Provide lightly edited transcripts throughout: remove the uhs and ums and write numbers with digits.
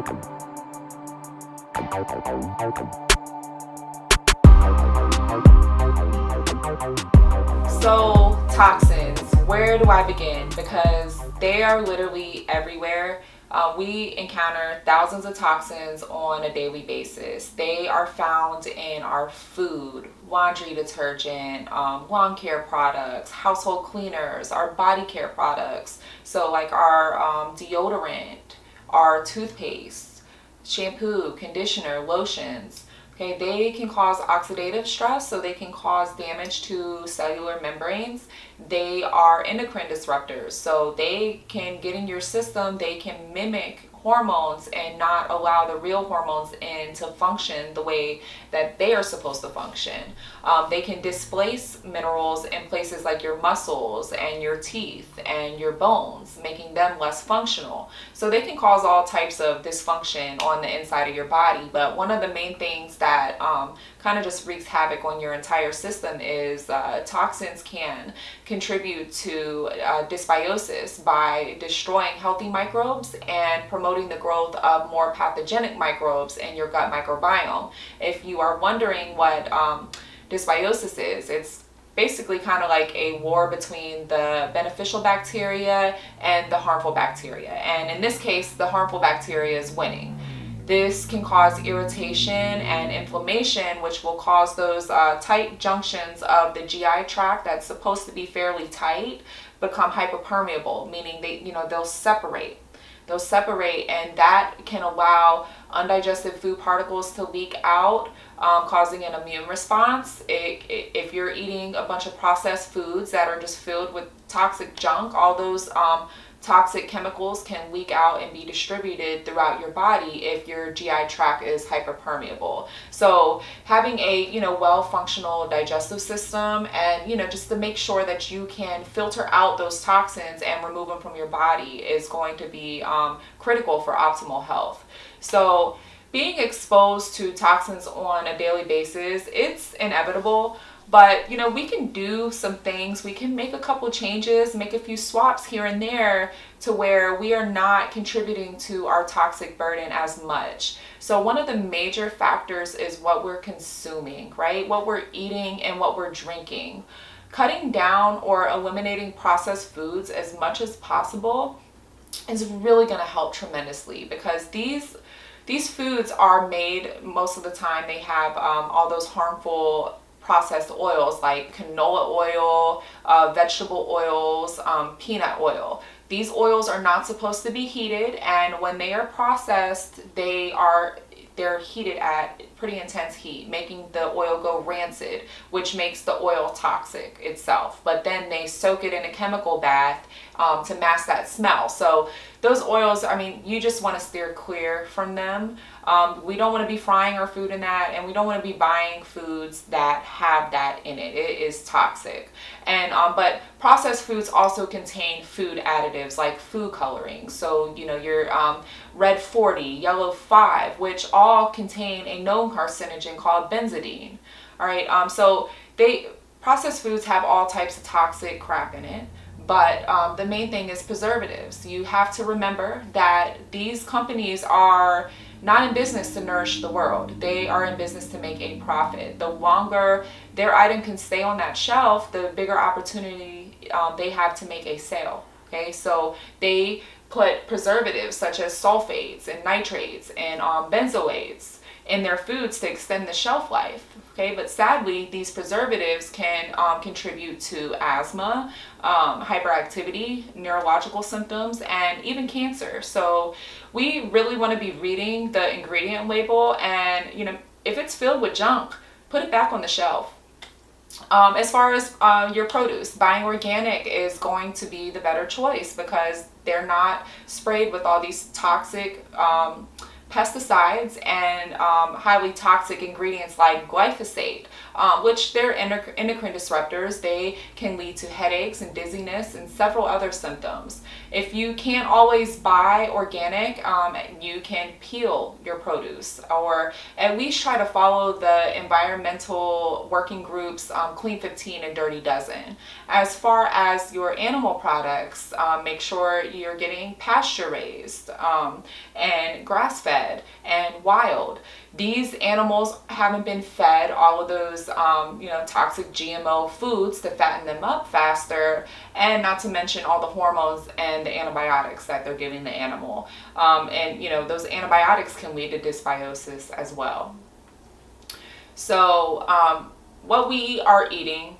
So, toxins, where do I begin? Because they are literally everywhere. We encounter thousands of toxins on a daily basis. They are found in our food, laundry detergent, lawn care products, household cleaners, our body care products. So, like our deodorant, our toothpaste, shampoo, conditioner, lotions. Okay, they can cause oxidative stress, so they can cause damage to cellular membranes. They are endocrine disruptors, so they can get in your system, they can mimic hormones and not allow the real hormones in to function the way that they are supposed to function. They can displace minerals in places like your muscles and your teeth and your bones, making them less functional. So they can cause all types of dysfunction on the inside of your body. But one of the main things that kind of just wreaks havoc on your entire system is toxins can contribute to dysbiosis by destroying healthy microbes and promoting the growth of more pathogenic microbes in your gut microbiome. If you are wondering what dysbiosis is, it's basically kind of like a war between the beneficial bacteria and the harmful bacteria. And in this case, the harmful bacteria is winning. This can cause irritation and inflammation, which will cause those tight junctions of the GI tract that's supposed to be fairly tight become hyperpermeable, meaning they'll separate. They'll separate, and that can allow undigested food particles to leak out, causing an immune response. If you're eating a bunch of processed foods that are just filled with toxic junk, all those toxic chemicals can leak out and be distributed throughout your body if your GI tract is hyperpermeable. So having a well-functional digestive system, and just to make sure that you can filter out those toxins and remove them from your body is going to be critical for optimal health. So being exposed to toxins on a daily basis, it's inevitable. But we can do some things. We can make a couple changes, make a few swaps here and there to where we are not contributing to our toxic burden as much. So one of the major factors is what we're consuming, right? What we're eating and what we're drinking. Cutting down or eliminating processed foods as much as possible is really going to help tremendously, because these foods are made, most of the time they have all those harmful processed oils like canola oil, vegetable oils, peanut oil. These oils are not supposed to be heated, and when they are processed, they're heated at pretty intense heat, making the oil go rancid, which makes the oil toxic itself. But then they soak it in a chemical bath to mask that smell. So those oils, you just want to steer clear from them. We don't want to be frying our food in that, and we don't want to be buying foods that have that in it. It is toxic. And but processed foods also contain food additives like food coloring. So your red 40, yellow 5, which all contain a known carcinogen called benzidine. All right. So processed foods have all types of toxic crap in it. But the main thing is preservatives. You have to remember that these companies are not in business to nourish the world. They are in business to make a profit. The longer their item can stay on that shelf, the bigger opportunity they have to make a sale. Okay, so they put preservatives such as sulfates and nitrates and benzoates in their foods to extend the shelf life. Okay, but sadly, these preservatives can contribute to asthma, hyperactivity, neurological symptoms, and even cancer. So we really want to be reading the ingredient label, and if it's filled with junk, put it back on the shelf. As far as your produce, buying organic is going to be the better choice, because they're not sprayed with all these toxic pesticides and highly toxic ingredients like glyphosate, which they're endocrine disruptors. They can lead to headaches and dizziness and several other symptoms. If you can't always buy organic, you can peel your produce, or at least try to follow the environmental working groups, Clean 15 and Dirty Dozen. As far as your animal products, make sure you're getting pasture raised and grass fed and wild. These animals haven't been fed all of those toxic GMO foods to fatten them up faster, and not to mention all the hormones and the antibiotics that they're giving the animal. Those antibiotics can lead to dysbiosis as well. So what we are eating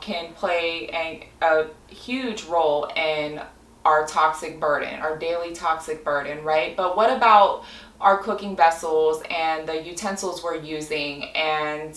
can play a huge role in our toxic burden, our daily toxic burden, right? But what about our cooking vessels and the utensils we're using, and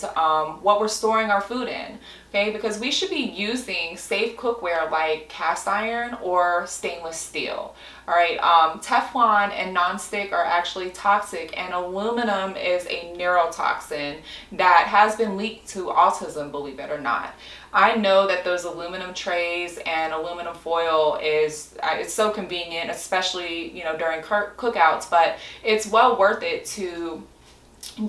what we're storing our food in? Okay, because we should be using safe cookware like cast iron or stainless steel. All right, Teflon and nonstick are actually toxic, and aluminum is a neurotoxin that has been linked to autism, believe it or not. I know that those aluminum trays and aluminum foil it's so convenient, especially during cookouts, but it's well worth it to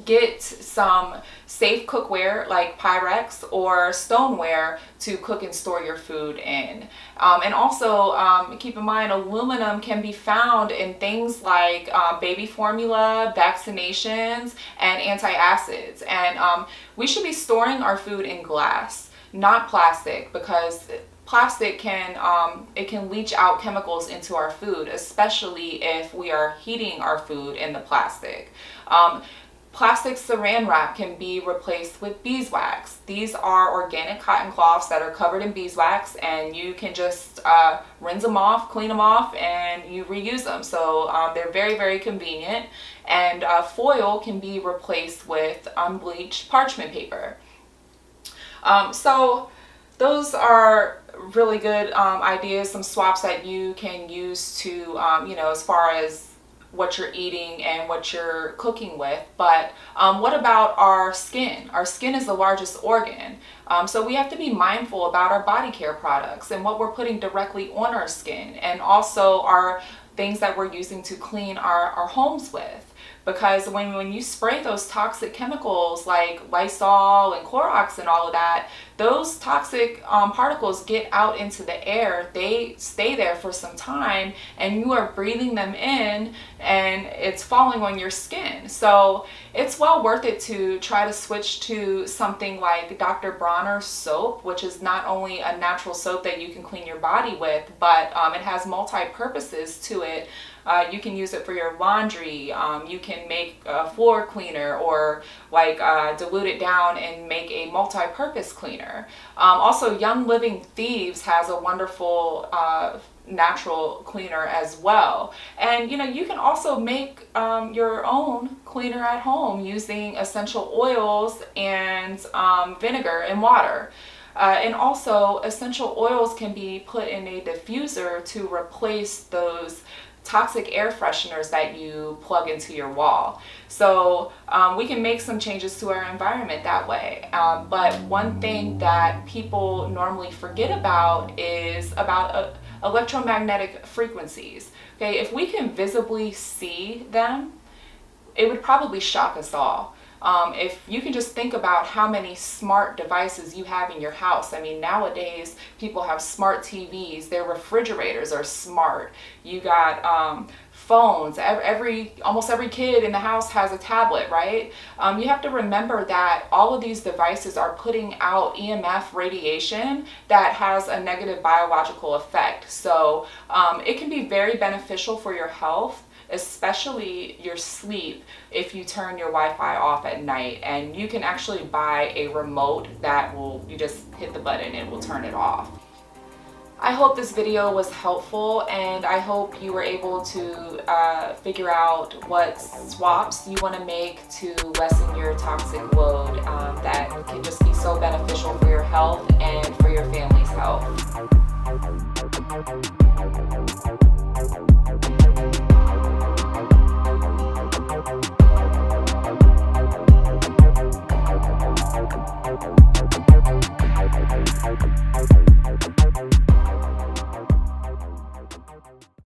get some safe cookware like Pyrex or stoneware to cook and store your food in. And also keep in mind, aluminum can be found in things like baby formula, vaccinations, and antacids. And we should be storing our food in glass, not plastic, because plastic can leach out chemicals into our food, especially if we are heating our food in the plastic. Plastic saran wrap can be replaced with beeswax. These are organic cotton cloths that are covered in beeswax, and you can just rinse them off, clean them off, and you reuse them. So they're very, very convenient. And foil can be replaced with unbleached parchment paper. So those are really good ideas, some swaps that you can use to, as far as what you're eating and what you're cooking with. But what about our skin? Our skin is the largest organ. So we have to be mindful about our body care products and what we're putting directly on our skin, and also our things that we're using to clean our homes with. Because when you spray those toxic chemicals like Lysol and Clorox and all of that, those toxic particles get out into the air. They stay there for some time, and you are breathing them in, and it's falling on your skin. So it's well worth it to try to switch to something like Dr. Bronner's soap, which is not only a natural soap that you can clean your body with, but it has multi-purposes to it. You can use it for your laundry. You can make a floor cleaner, or dilute it down and make a multi-purpose cleaner. Also, Young Living Thieves has a wonderful natural cleaner as well. And you can also make your own cleaner at home using essential oils and vinegar and water. And also, essential oils can be put in a diffuser to replace those toxic air fresheners that you plug into your wall. So we can make some changes to our environment that way. But one thing that people normally forget about is about electromagnetic frequencies. Okay, if we can visibly see them, it would probably shock us all. If you can just think about how many smart devices you have in your house. I mean, nowadays people have smart TVs, their refrigerators are smart. You got phones. Almost every kid in the house has a tablet, right? You have to remember that all of these devices are putting out EMF radiation that has a negative biological effect. So it can be very beneficial for your health, especially your sleep, if you turn your Wi-Fi off at night. And you can actually buy a remote that you just hit the button and it will turn it off. I hope this video was helpful, and I hope you were able to figure out what swaps you want to make to lessen your toxic load that can just be so beneficial for your health and for your family's health.